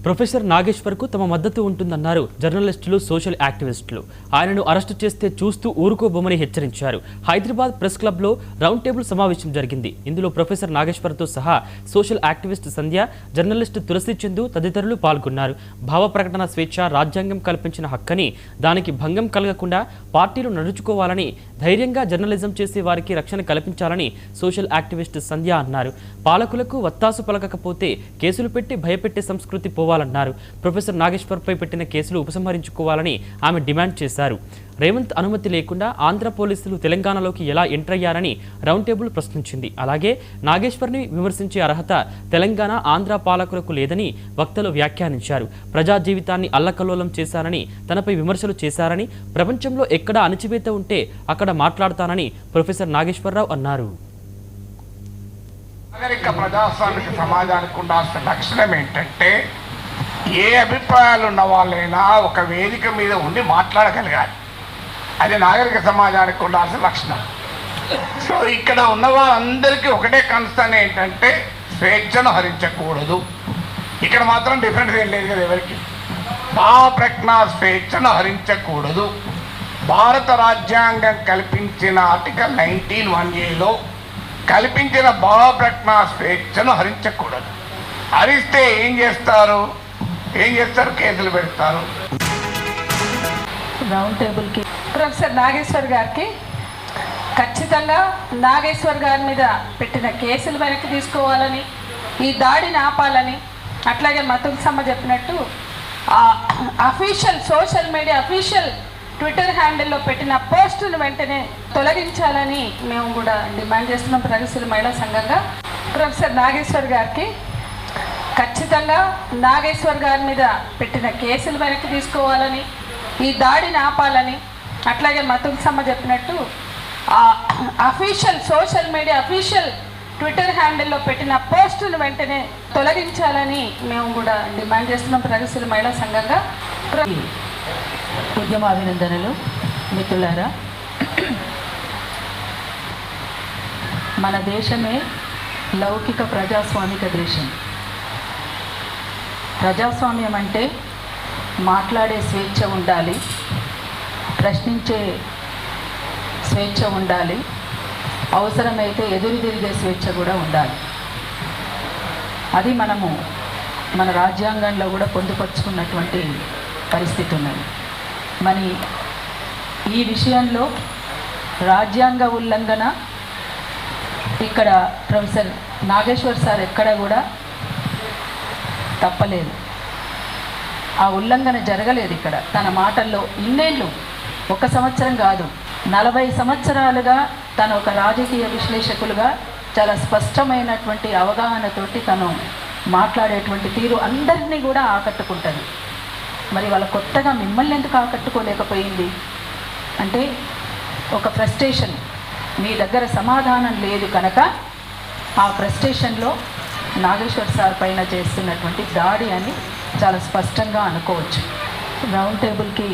Professor నాగేశ్వర్కు తమ మద్దతు ఉంటుందన్నారు జర్నలిస్టులు, సోషల్ యాక్టివిస్టులు. ఆయనను అరెస్టు చేస్తే చూస్తూ ఊరుకోబోమని హెచ్చరించారు. హైదరాబాద్ ప్రెస్ క్లబ్లో రౌండ్ టేబుల్ సమావేశం జరిగింది. ఇందులో ప్రొఫెసర్ నాగేశ్వర్తో సహా సోషల్ యాక్టివిస్ట్ సంధ్య, జర్నలిస్టు తులసి చందు తదితరులు పాల్గొన్నారు. భావ ప్రకటన స్వేచ్ఛ రాజ్యాంగం కల్పించిన హక్కని, దానికి భంగం కలగకుండా పార్టీలు నడుచుకోవాలని, ధైర్యంగా జర్నలిజం చేసే వారికి రక్షణ కల్పించాలని సోషల్ యాక్టివిస్ట్ సంధ్య అన్నారు. పాలకులకు వత్తాసు పలకకపోతే కేసులు పెట్టి భయపెట్టే సంస్కృతి పోవాలన్నారు. ప్రొఫెసర్ నాగేశ్వర్పై పెట్టిన కేసులు ఉపసంహరించుకోవాలని ఆమె డిమాండ్ చేశారు. రేవంత్ అనుమతి లేకుండా ఆంధ్ర పోలీసులు తెలంగాణలోకి ఎలా ఎంటర్ అయ్యారని రౌండ్ టేబుల్ ప్రశ్నించింది. అలాగే నాగేశ్వర్ని విమర్శించే అర్హత తెలంగాణ, ఆంధ్ర పాలకులకు లేదని వక్తలు వ్యాఖ్యానించారు. ప్రజా జీవితాన్ని అల్లకల్లోలం చేశారని, తనపై విమర్శలు చేశారని, ప్రపంచంలో ఎక్కడ అణచివేత ఉంటే అక్కడ మాట్లాడతానని ప్రొఫెసర్ నాగేశ్వరరావు అన్నారు. నాగరిక ప్రజాస్వామిక సమాజానికి ఉండాల్సిన లక్షణం ఏంటంటే, ఏ అభిప్రాయాలు ఉన్న వాళ్ళైనా ఒక వేదిక మీద ఉండి మాట్లాడగలగాలి. అది నాగరిక సమాజానికి ఉండాల్సిన లక్షణం. సో ఇక్కడ ఉన్న వాళ్ళందరికీ ఒకటే కన్సర్న్ ఏంటంటే స్వేచ్ఛను హరించకూడదు. ఇక్కడ మాత్రం డిఫరెన్స్ ఏం లేదు కదా ఎవరికి. భావ ప్రకటన స్వేచ్ఛను హరించకూడదు. భారత రాజ్యాంగం కల్పించిన ఆర్టికల్ 19(1)లో కల్పించిన భావ ప్రకటన స్వేచ్ఛను హరించకూడదు. హరిస్తే ఏం చేస్తారు? కేసులు పెడతారు. రౌండ్ టేబుల్కి ప్రొఫెసర్ నాగేశ్వర్ గారికి ఖచ్చితంగా నాగేశ్వర్ గారి మీద పెట్టిన కేసులు వెనక్కి తీసుకోవాలని, ఈ దాడిని ఆపాలని, అట్లాగే మతుల్సమ్మ చెప్పినట్టు official social media official twitter హ్యాండిల్లో పెట్టిన పోస్టును వెంటనే తొలగించాలని మేము కూడా డిమాండ్ చేస్తున్నాం ప్రగతిశీల మహిళా సంఘంగా. ప్రొఫెసర్ నాగేశ్వర్ గారికి ఖచ్చితంగా నాగేశ్వర్ గారి మీద పెట్టిన కేసులు వెనక్కి తీసుకోవాలని, ఈ దాడిని ఆపాలని, అట్లాగే మతుల్సమ్మ చెప్పినట్టు official social media official twitter హ్యాండిల్లో పెట్టిన పోస్టును వెంటనే తొలగించాలని మేము కూడా డిమాండ్ చేస్తున్నాం ప్రగతిశీల మహిళా సంఘంగా. ఉద్యమాభినందనలు మిత్రులారా. మన దేశమే లౌకిక ప్రజాస్వామిక దేశం. ప్రజాస్వామ్యం అంటే మాట్లాడే స్వేచ్ఛ ఉండాలి, ప్రశ్నించే స్వేచ్ఛ ఉండాలి, అవసరమైతే ఎదురు తిరిగే స్వేచ్ఛ కూడా ఉండాలి. అది మనము మన రాజ్యాంగంలో కూడా పొందుపరుచుకున్నటువంటి పరిస్థితి ఉన్నది. మరి ఈ విషయంలో రాజ్యాంగ ఉల్లంఘన ఇక్కడ ప్రొఫెసర్ నాగేశ్వర్ సార్ ఎక్కడ కూడా తప్పలేదు. ఆ ఉల్లంఘన జరగలేదు ఇక్కడ. తన మాటల్లో ఇన్నేళ్ళు, 1 సంవత్సరం కాదు, 40 సంవత్సరాలుగా తను ఒక రాజకీయ విశ్లేషకులుగా చాలా స్పష్టమైనటువంటి అవగాహనతోటి తను మాట్లాడేటువంటి తీరు అందరినీ కూడా ఆకట్టుకుంటుంది. మరి వాళ్ళ కొత్తగా మిమ్మల్ని ఎందుకు ఆకట్టుకోలేకపోయింది అంటే ఒక ఫ్రస్ట్రేషన్, మీ దగ్గర సమాధానం లేదు కనుక ఆ ఫ్రస్ట్రేషన్లో నాగేశ్వర్ సార్ పైన చేస్తున్నటువంటి దాడి అని చాలా స్పష్టంగా అనుకోవచ్చు. రౌండ్ టేబుల్కి